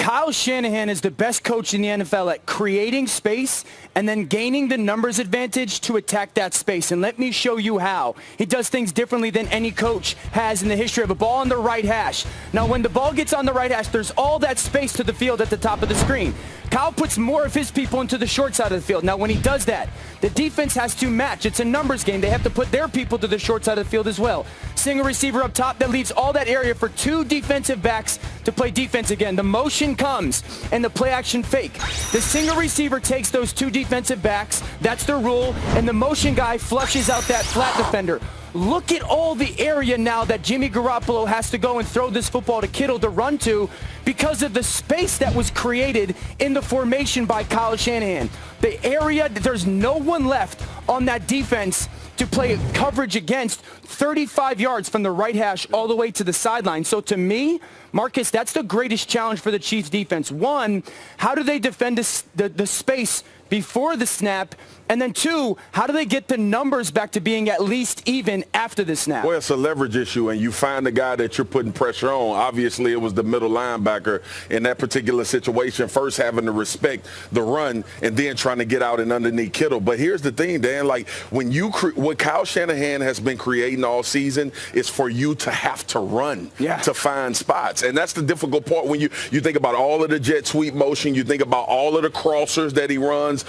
Kyle Shanahan is the best coach in the NFL at creating space and then gaining the numbers advantage to attack that space. And let me show you how. He does things differently than any coach has in the history of a ball on the right hash. Now, when the ball gets on the right hash, there's all that space to the field at the top of the screen. Kyle puts more of his people into the short side of the field. Now, when he does that, the defense has to match. It's a numbers game. They have to put their people to the short side of the field as well. Single receiver up top, that leaves all that area for two defensive backs to play defense again. The motion comes and the play action fake. The single receiver takes those two defensive backs. That's the rule. And the motion guy flushes out that flat defender. Look at all the area now that Jimmy Garoppolo has to go and throw this football to Kittle to run to because of the space that was created in the formation by Kyle Shanahan. The area, there's no one left on that defense to play coverage against 35 yards from the right hash all the way to the sideline. So to me, Marcus, that's the greatest challenge for the Chiefs defense. One, how do they defend the space before the snap? And then two, how do they get the numbers back to being at least even after the snap? Well, it's a leverage issue, and you find the guy that you're putting pressure on. Obviously, it was the middle linebacker in that particular situation, first having to respect the run and then trying to get out and underneath Kittle. But here's the thing, Dan, like what Kyle Shanahan has been creating all season is for you to have to run to find spots. And that's the difficult part when you think about all of the jet sweep motion, you think about all of the crossers that he runs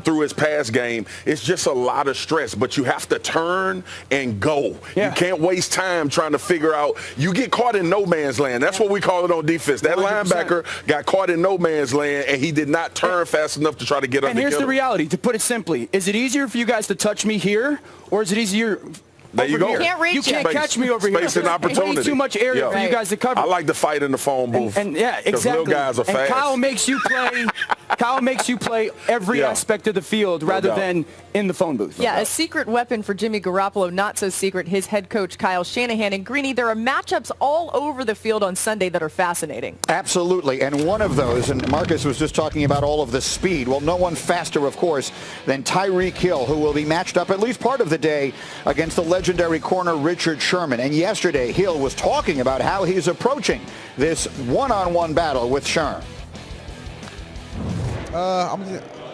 through his pass game. It's just a lot of stress, but you have to turn and go. You can't waste time trying to figure out. You get caught in no man's land. That's what we call it on defense. That 100%. Linebacker got caught in no man's land, and he did not turn fast enough to try to get under. And here's the reality, to put it simply. Is it easier for you guys to touch me here, or is it easier there you go. You can't catch me over here. Space and opportunity. Way too much area for you guys to cover. I like to fight in the phone booth. And yeah, exactly. Little guys are fast. And Kyle makes you play. Kyle makes you play every aspect of the field rather than in the phone booth. Yeah, a secret weapon for Jimmy Garoppolo, not so secret, his head coach Kyle Shanahan. And Greeny, there are matchups all over the field on Sunday that are fascinating. Absolutely, and one of those, and Marcus was just talking about all of the speed. Well, no one faster, of course, than Tyreek Hill, who will be matched up at least part of the day against the legendary corner Richard Sherman. And yesterday, Hill was talking about how he's approaching this one-on-one battle with Sherman. I'm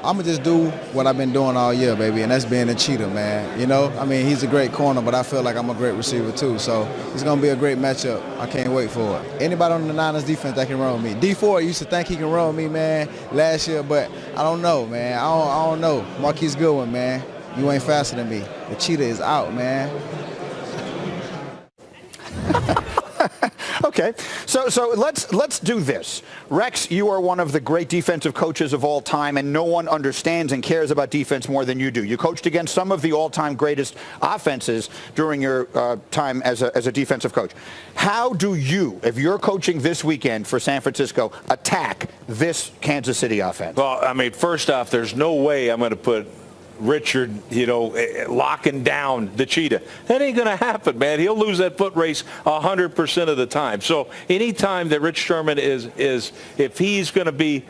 going to just do what I've been doing all year, baby, and that's being a cheater, man. You know, I mean, he's a great corner, but I feel like I'm a great receiver, too. So it's going to be a great matchup. I can't wait for it. Anybody on the Niners defense that can run with me. D4 used to think he can run with me, man, last year, but I don't know, man. I don't know. Marquise Goodwin, man, you ain't faster than me. The cheater is out, man. Okay, so let's do this. Rex, you are one of the great defensive coaches of all time, and no one understands and cares about defense more than you do. You coached against some of the all-time greatest offenses during your time as a defensive coach. How do you, if you're coaching this weekend for San Francisco, attack this Kansas City offense? Well, I mean, first off, there's no way I'm going to put Richard, locking down the cheetah. That ain't going to happen, man. He'll lose that foot race 100% of the time. So anytime that Rich Sherman is if he's going to be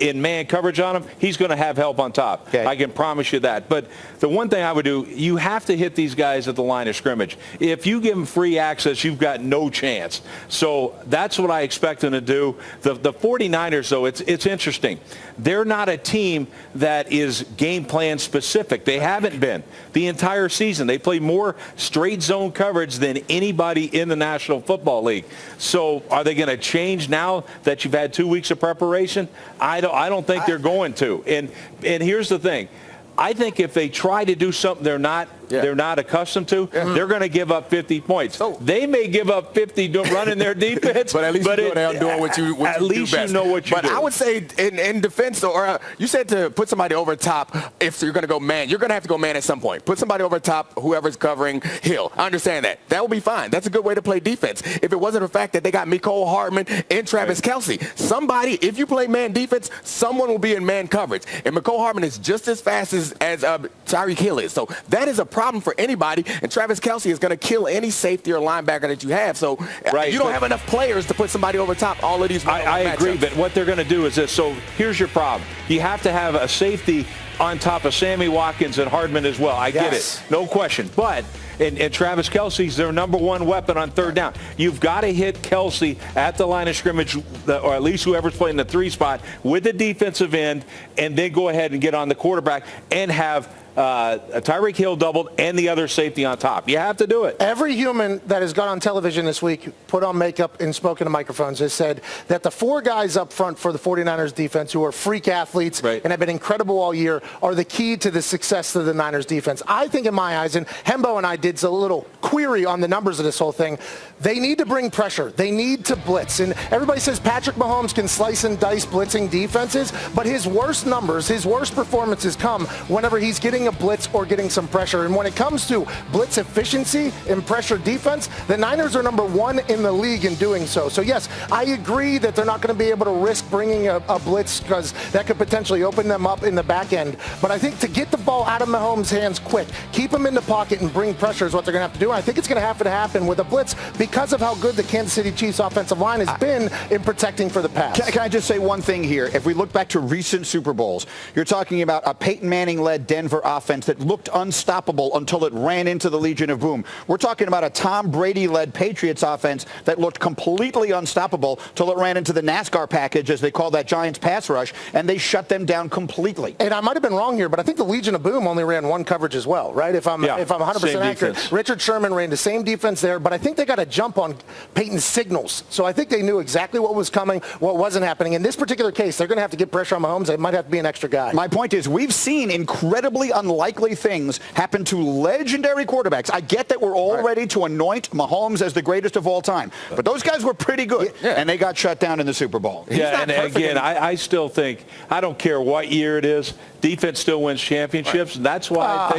in man coverage on him, he's going to have help on top. Okay. I can promise you that. But the one thing I would do, you have to hit these guys at the line of scrimmage. If you give them free access, you've got no chance. So that's what I expect them to do. The 49ers, though, it's interesting. They're not a team that is game plan specific. They haven't been the entire season. They play more straight zone coverage than anybody in the National Football League. So are they going to change now that you've had 2 weeks of preparation? I don't think they're going to. And here's the thing. I think if they try to do something they're not accustomed to, they're going to give up 50 points. They may give up 50 running their defense, but at least you go down doing what you do best. You know what you do. But I would say in defense, or you said to put somebody over top. If you're going to go man, you're going to have to go man at some point. Put somebody over top, whoever's covering Hill. I understand that. That will be fine. That's a good way to play defense. If it wasn't the fact that they got Mecole Hardman and Travis Kelce, somebody, if you play man defense, someone will be in man coverage. And Mecole Hardman is just as fast as Tyreek Hill is. So that is a problem for anybody, and Travis Kelce is going to kill any safety or linebacker that you have. So you don't have enough players to put somebody over top all of these. I agree, but what they're going to do is this. So here's your problem. You have to have a safety on top of Sammy Watkins and Hardman as well. I get it. No question. But And Travis Kelce's their number one weapon on third down. You've got to hit Kelce at the line of scrimmage, or at least whoever's playing the 3 spot, with the defensive end, and then go ahead and get on the quarterback and have Tyreek Hill doubled and the other safety on top. You have to do it. Every human that has gone on television this week, put on makeup and spoken to microphones, has said that the 4 guys up front for the 49ers defense who are freak athletes and have been incredible all year are the key to the success of the Niners defense. I think in my eyes, and Hembo and I did a little query on the numbers of this whole thing, they need to bring pressure. They need to blitz. And everybody says Patrick Mahomes can slice and dice blitzing defenses, but his worst numbers, his worst performances come whenever he's getting a blitz or getting some pressure. And when it comes to blitz efficiency and pressure defense, the Niners are number 1 in the league in doing so. So yes, I agree that they're not going to be able to risk bringing a blitz because that could potentially open them up in the back end. But I think to get the ball out of Mahomes' hands quick, keep him in the pocket and bring pressure is what they're going to have to do. And I think it's going to have to happen with a blitz because of how good the Kansas City Chiefs offensive line has been in protecting for the pass. Can I just say one thing here? If we look back to recent Super Bowls, you're talking about a Peyton Manning-led Denver offense that looked unstoppable until it ran into the Legion of Boom. We're talking about a Tom Brady-led Patriots offense that looked completely unstoppable till it ran into the NASCAR package, as they call that Giants pass rush, and they shut them down completely. And I might have been wrong here, but I think the Legion of Boom only ran 1 coverage as well, right? If I'm 100% accurate. Defense. Richard Sherman ran the same defense there, but I think they got a jump on Peyton's signals. So I think they knew exactly what was coming, what wasn't happening. In this particular case, they're going to have to get pressure on Mahomes. It might have to be an extra guy. My point is, we've seen incredibly unlikely things happen to legendary quarterbacks. I get that we're all ready to anoint Mahomes as the greatest of all time, but those guys were pretty good, and they got shut down in the Super Bowl. Yeah, and again, I still think, I don't care what year it is, defense still wins championships. That's why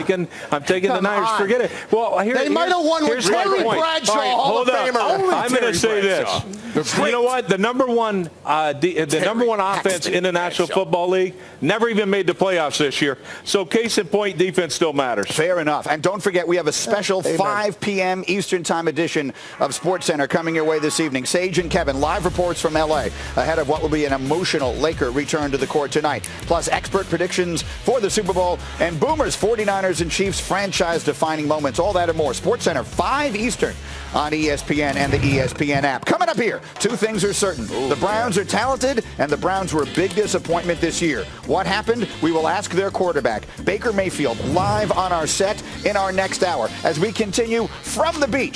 I'm taking the Niners. Forget it. Well, they might have won with Terry Bradshaw, Hall of Famer. I'm going to say this. You know what? The number one offense in the National Football League never even made the playoffs this year. So case in point, defense still matters. Fair enough. And don't forget, we have a special 5 p.m. Eastern Time edition of SportsCenter coming your way this evening. Sage and Kevin, live reports from L.A. ahead of what will be an emotional Laker return to the court tonight. Plus, expert predictions for the Super Bowl and Boomers, 49ers, and Chiefs franchise-defining moments. All that and more. SportsCenter, 5 Eastern on ESPN and the ESPN app. Coming up here, 2 things are certain. The Browns are talented, and the Browns were a big disappointment this year. What happened? We will ask their quarterback, Baker Mayfield, live on our set in our next hour as we continue from the beach